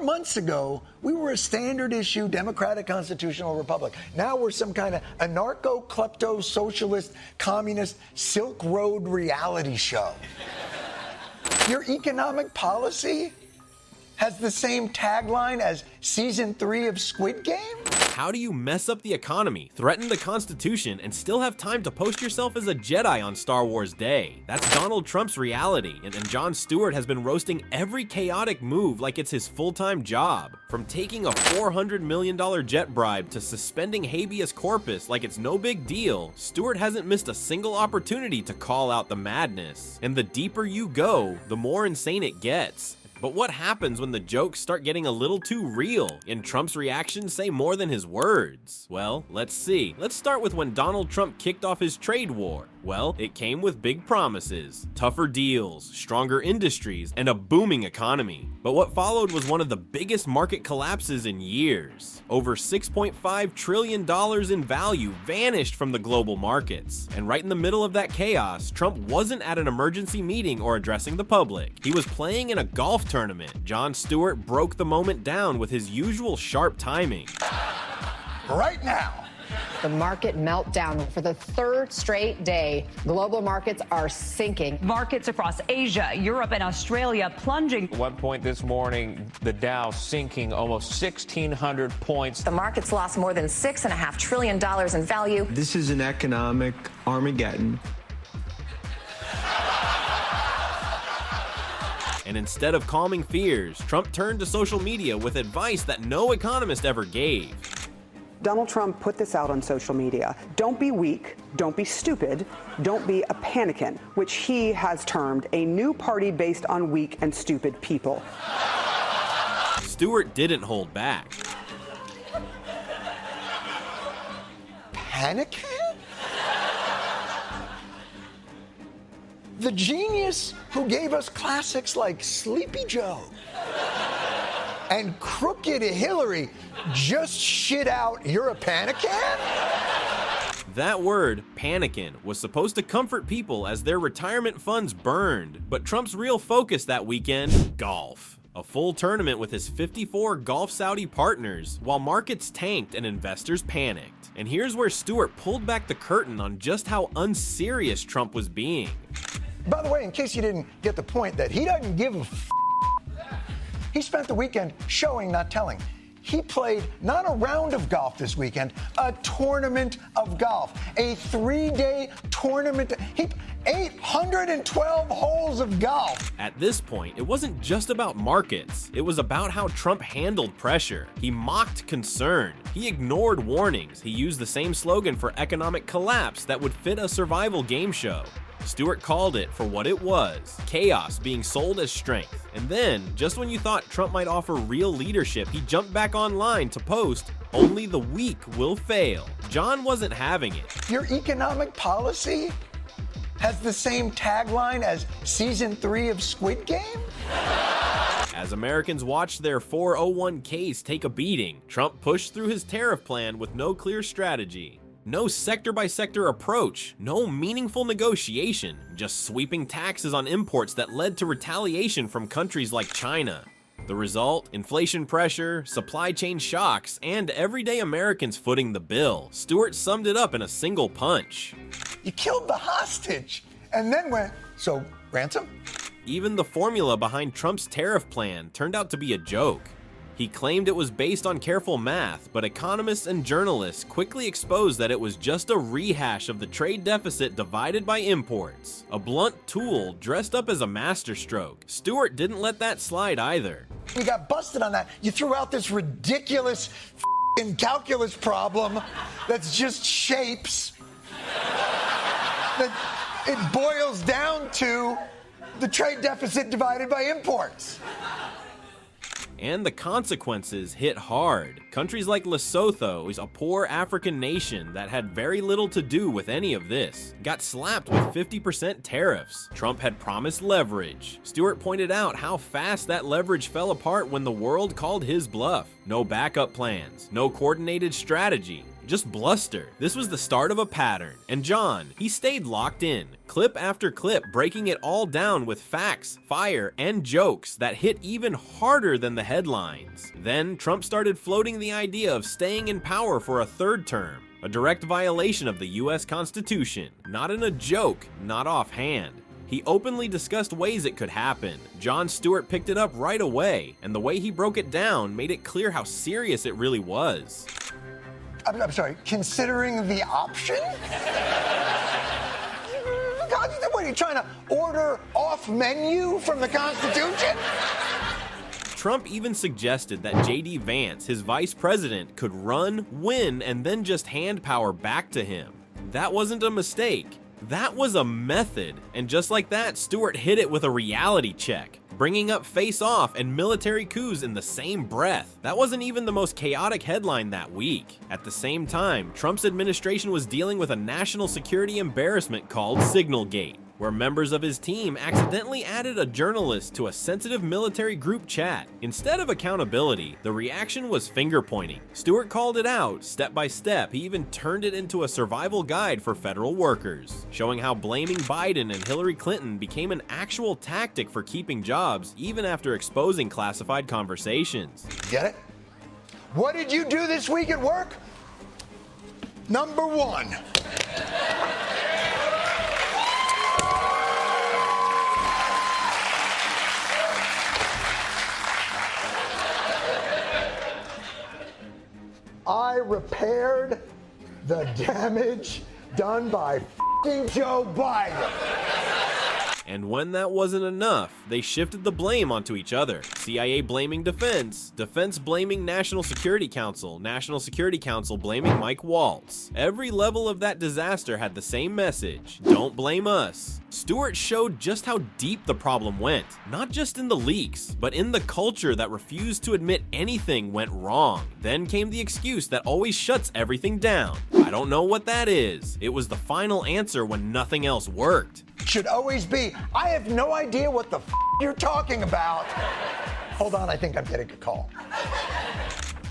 months ago, we were a standard issue democratic constitutional republic. Now we're some kind of anarcho, klepto, socialist, communist Silk Road reality show. Your economic policy has the same tagline as season 3 of Squid Game? How do you mess up the economy, threaten the Constitution, and still have time to post yourself as a Jedi on Star Wars Day? That's Donald Trump's reality, and Jon Stewart has been roasting every chaotic move like it's his full-time job. From taking a $400 million jet bribe to suspending habeas corpus like it's no big deal, Stewart hasn't missed a single opportunity to call out the madness. And the deeper you go, the more insane it gets. But what happens when the jokes start getting a little too real and Trump's reactions say more than his words? Well, let's see. Let's start with when Donald Trump kicked off his trade war. Well, it came with big promises, tougher deals, stronger industries, and a booming economy. But what followed was one of the biggest market collapses in years. Over $6.5 trillion in value vanished from the global markets. And right in the middle of that chaos, Trump wasn't at an emergency meeting or addressing the public. He was playing in a golf tournament. Jon Stewart broke the moment down with his usual sharp timing. Right now. The market meltdown for the third straight day. Global markets are sinking. Markets across Asia, Europe, and Australia plunging. At one point this morning, the Dow sinking almost 1,600 points. The markets lost more than $6.5 trillion in value. This is an economic Armageddon. And instead of calming fears, Trump turned to social media with advice that no economist ever gave. Donald Trump put this out on social media. Don't be weak, don't be stupid, don't be a Panican, which he has termed a new party based on weak and stupid people. Stewart didn't hold back. Panican? The genius who gave us classics like Sleepy Joe and Crooked Hillary just shit out, "You're a Panican"? That word, Panican, was supposed to comfort people as their retirement funds burned. But Trump's real focus that weekend, golf. A full tournament with his 54 Golf Saudi partners, while markets tanked and investors panicked. And here's where Stewart pulled back the curtain on just how unserious Trump was being. By the way, in case you didn't get the point that he doesn't give a f***, he spent the weekend showing, not telling. He played not a round of golf this weekend, a tournament of golf, a 3-day tournament. 812 holes of golf. At this point, it wasn't just about markets. It was about how Trump handled pressure. He mocked concern. He ignored warnings. He used the same slogan for economic collapse that would fit a survival game show. Stewart called it for what it was, chaos being sold as strength. And then, just when you thought Trump might offer real leadership, he jumped back online to post, "Only the weak will fail." Jon wasn't having it. Your economic policy has the same tagline as season 3 of Squid Game? As Americans watched their 401ks take a beating, Trump pushed through his tariff plan with no clear strategy. No sector-by-sector approach, no meaningful negotiation, just sweeping taxes on imports that led to retaliation from countries like China. The result? Inflation pressure, supply chain shocks, and everyday Americans footing the bill. Stewart summed it up in a single punch. You killed the hostage and then went, "So, ransom?" Even the formula behind Trump's tariff plan turned out to be a joke. He claimed it was based on careful math, but economists and journalists quickly exposed that it was just a rehash of the trade deficit divided by imports. A blunt tool dressed up as a masterstroke. Stewart didn't let that slide either. You got busted on that. You threw out this ridiculous calculus problem that's just shapes. That it boils down to the trade deficit divided by imports. And the consequences hit hard. Countries like Lesotho, a poor African nation that had very little to do with any of this, got slapped with 50% tariffs. Trump had promised leverage. Stewart pointed out how fast that leverage fell apart when the world called his bluff. No backup plans, no coordinated strategy. just bluster. This was the start of a pattern, and Jon, he stayed locked in, clip after clip, breaking it all down with facts, fire, and jokes that hit even harder than the headlines. Then Trump started floating the idea of staying in power for a third term, a direct violation of the US Constitution, not in a joke, not offhand. He openly discussed ways it could happen. Jon Stewart picked it up right away, and the way he broke it down made it clear how serious it really was. I'm sorry, considering the option? God, what are you trying to order off menu from the Constitution? Trump even suggested that JD Vance, his vice president, could run, win, and then just hand power back to him. That wasn't a mistake. That was a method, and just like that, Stewart hit it with a reality check, bringing up face-off and military coups in the same breath. That wasn't even the most chaotic headline that week. At the same time, Trump's administration was dealing with a national security embarrassment called Signalgate, where members of his team accidentally added a journalist to a sensitive military group chat. Instead of accountability, the reaction was finger-pointing. Stewart called it out, step by step. He even turned it into a survival guide for federal workers, showing how blaming Biden and Hillary Clinton became an actual tactic for keeping jobs, even after exposing classified conversations. Get it? What did you do this week at work? Number one. I repaired the damage done by f***ing Joe Biden. And when that wasn't enough, they shifted the blame onto each other. CIA blaming defense, defense blaming National Security Council, National Security Council blaming Mike Waltz. Every level of that disaster had the same message: don't blame us. Stewart showed just how deep the problem went, not just in the leaks, but in the culture that refused to admit anything went wrong. Then came the excuse that always shuts everything down. I don't know what that is. It was the final answer when nothing else worked. Should always be, I have no idea what the f*** you're talking about. Hold on, I think I'm getting a call.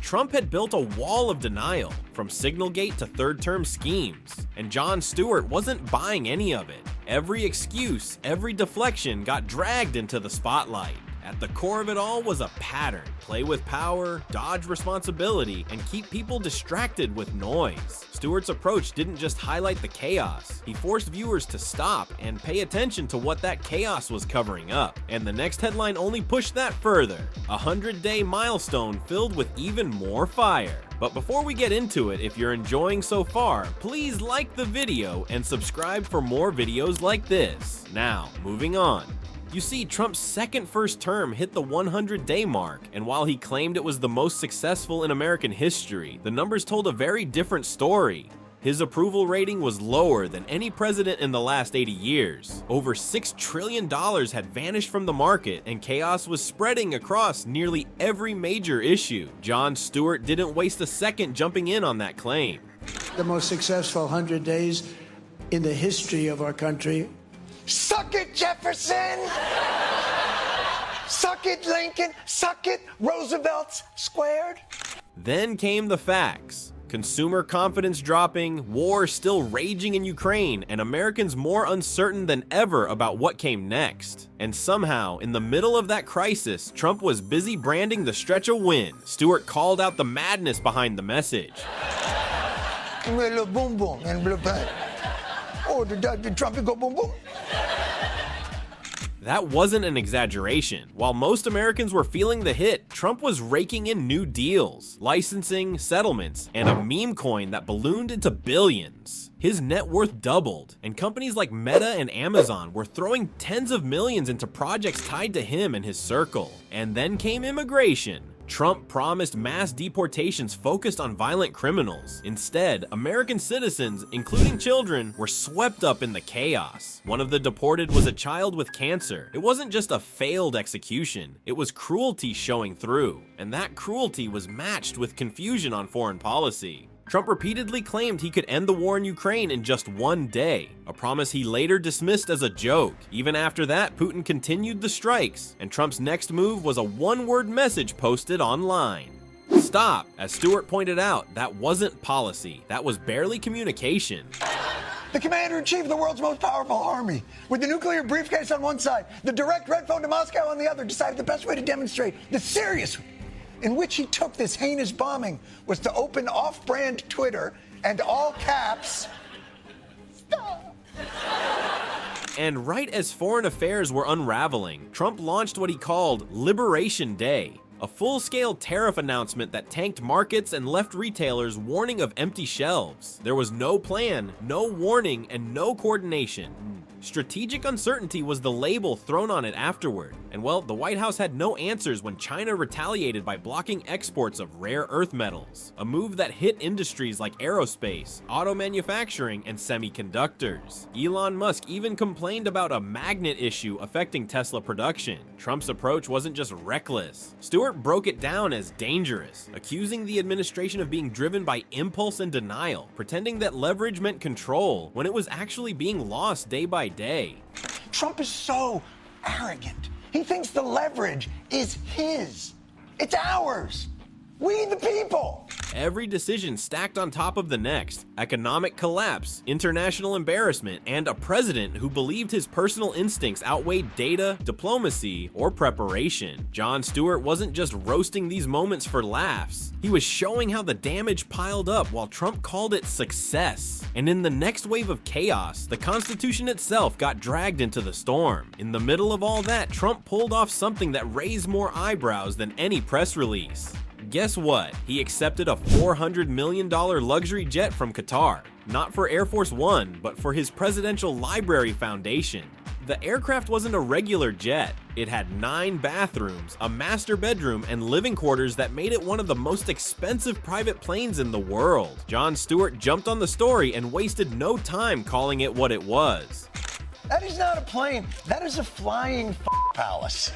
Trump had built a wall of denial, from Signalgate to third-term schemes, and Jon Stewart wasn't buying any of it. Every excuse, every deflection got dragged into the spotlight. At the core of it all was a pattern: play with power, dodge responsibility, and keep people distracted with noise. Stewart's approach didn't just highlight the chaos, he forced viewers to stop and pay attention to what that chaos was covering up. And the next headline only pushed that further: a 100-day milestone filled with even more fire. But before we get into it, if you're enjoying so far, please like the video and subscribe for more videos like this. Now, moving on. You see, Trump's second first term hit the 100-day mark, and while he claimed it was the most successful in American history, the numbers told a very different story. His approval rating was lower than any president in the last 80 years. Over $6 trillion had vanished from the market, and chaos was spreading across nearly every major issue. Jon Stewart didn't waste a second jumping in on that claim. The most successful 100 days in the history of our country. Suck it, Jefferson! Suck it, Lincoln! Suck it, Roosevelt's squared! Then came the facts. Consumer confidence dropping, war still raging in Ukraine, and Americans more uncertain than ever about what came next. And somehow, in the middle of that crisis, Trump was busy branding the stretch a win. Stewart called out the madness behind the message. Boom boom and blue pen. Oh, did Trump go boom boom? That wasn't an exaggeration. While most Americans were feeling the hit, Trump was raking in new deals, licensing, settlements, and a meme coin that ballooned into billions. His net worth doubled, and companies like Meta and Amazon were throwing tens of millions into projects tied to him and his circle. And then came immigration. Trump promised mass deportations focused on violent criminals. Instead, American citizens, including children, were swept up in the chaos. One of the deported was a child with cancer. It wasn't just a failed execution, it was cruelty showing through. And that cruelty was matched with confusion on foreign policy. Trump repeatedly claimed he could end the war in Ukraine in just one day, a promise he later dismissed as a joke. Even after that, Putin continued the strikes, and Trump's next move was a one-word message posted online: stop. As Stewart pointed out, that wasn't policy. That was barely communication. The commander-in-chief of the world's most powerful army, with the nuclear briefcase on one side, the direct red phone to Moscow on the other, decided the best way to demonstrate the serious in which he took this heinous bombing was to open off-brand Twitter and all caps, stop. And right as foreign affairs were unraveling, Trump launched what he called Liberation Day, a full-scale tariff announcement that tanked markets and left retailers warning of empty shelves. There was no plan, no warning, and no coordination. Strategic uncertainty was the label thrown on it afterward. And well, the White House had no answers when China retaliated by blocking exports of rare earth metals, a move that hit industries like aerospace, auto manufacturing, and semiconductors. Elon Musk even complained about a magnet issue affecting Tesla production. Trump's approach wasn't just reckless. Stewart broke it down as dangerous, accusing the administration of being driven by impulse and denial, pretending that leverage meant control when it was actually being lost day by day. Trump is so arrogant. He thinks the leverage is his. It's ours. We the people. Every decision stacked on top of the next. Economic collapse, international embarrassment, and a president who believed his personal instincts outweighed data, diplomacy, or preparation. Jon Stewart wasn't just roasting these moments for laughs. He was showing how the damage piled up while Trump called it success. And in the next wave of chaos, the Constitution itself got dragged into the storm. In the middle of all that, Trump pulled off something that raised more eyebrows than any press release. Guess what? He accepted a $400 million luxury jet from Qatar. Not for Air Force One, but for his Presidential Library Foundation. The aircraft wasn't a regular jet. It had 9 bathrooms, a master bedroom, and living quarters that made it one of the most expensive private planes in the world. Jon Stewart jumped on the story and wasted no time calling it what it was. That is not a plane. That is a flying palace.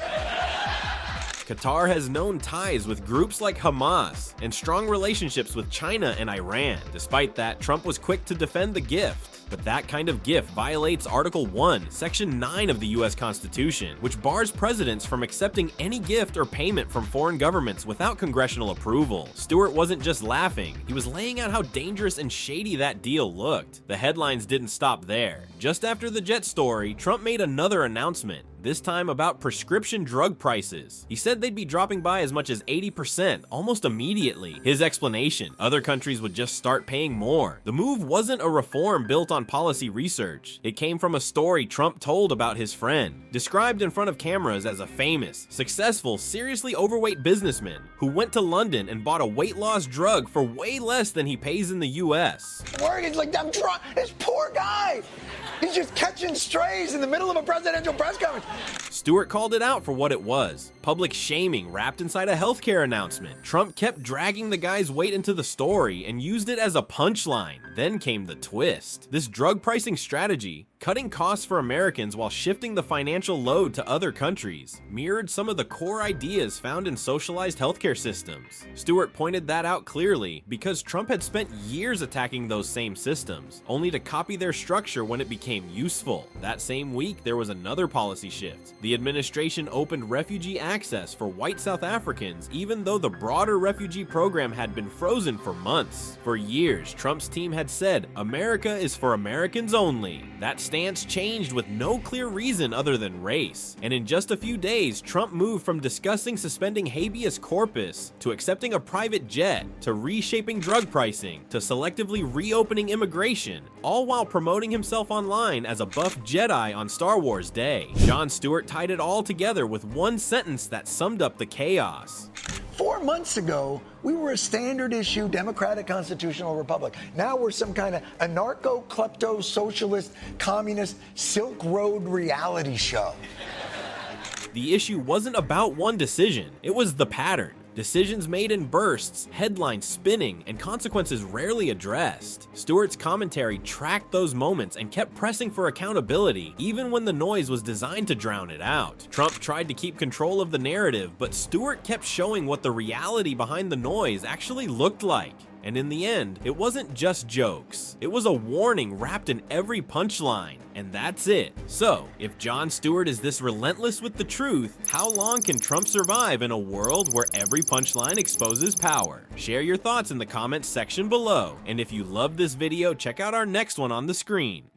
Qatar has known ties with groups like Hamas and strong relationships with China and Iran. Despite that, Trump was quick to defend the gift. But that kind of gift violates Article 1, Section 9 of the US Constitution, which bars presidents from accepting any gift or payment from foreign governments without congressional approval. Stewart wasn't just laughing, he was laying out how dangerous and shady that deal looked. The headlines didn't stop there. Just after the jet story, Trump made another announcement, this time about prescription drug prices. He said they'd be dropping by as much as 80%, almost immediately. His explanation, other countries would just start paying more. The move wasn't a reform built on policy research. It came from a story Trump told about his friend, described in front of cameras as a famous, successful, seriously overweight businessman who went to London and bought a weight loss drug for way less than he pays in the US. Morgan's like, I'm trying. This poor guy. He's just catching strays in the middle of a presidential press conference. Stewart called it out for what it was. Public shaming wrapped inside a healthcare announcement. Trump kept dragging the guy's weight into the story and used it as a punchline. Then came the twist. This drug pricing strategy, cutting costs for Americans while shifting the financial load to other countries, mirrored some of the core ideas found in socialized healthcare systems. Stewart pointed that out clearly because Trump had spent years attacking those same systems, only to copy their structure when it became useful. That same week, there was another policy shift. The administration opened refugee access for white South Africans, even though the broader refugee program had been frozen for months. For years, Trump's team had said, America is for Americans only. That stance changed with no clear reason other than race. And in just a few days, Trump moved from discussing suspending habeas corpus, to accepting a private jet, to reshaping drug pricing, to selectively reopening immigration, all while promoting himself online as a buff Jedi on Star Wars Day. Jon Stewart tied it all together with one sentence that summed up the chaos. 4 months ago, we were a standard issue democratic constitutional republic. Now we're some kind of anarcho, klepto, socialist, communist, Silk Road reality show. The issue wasn't about one decision, it was the pattern. Decisions made in bursts, headlines spinning, and consequences rarely addressed. Stewart's commentary tracked those moments and kept pressing for accountability, even when the noise was designed to drown it out. Trump tried to keep control of the narrative, but Stewart kept showing what the reality behind the noise actually looked like. And in the end, it wasn't just jokes. It was a warning wrapped in every punchline. And that's it. So, if Jon Stewart is this relentless with the truth, how long can Trump survive in a world where every punchline exposes power? Share your thoughts in the comments section below. And if you loved this video, check out our next one on the screen.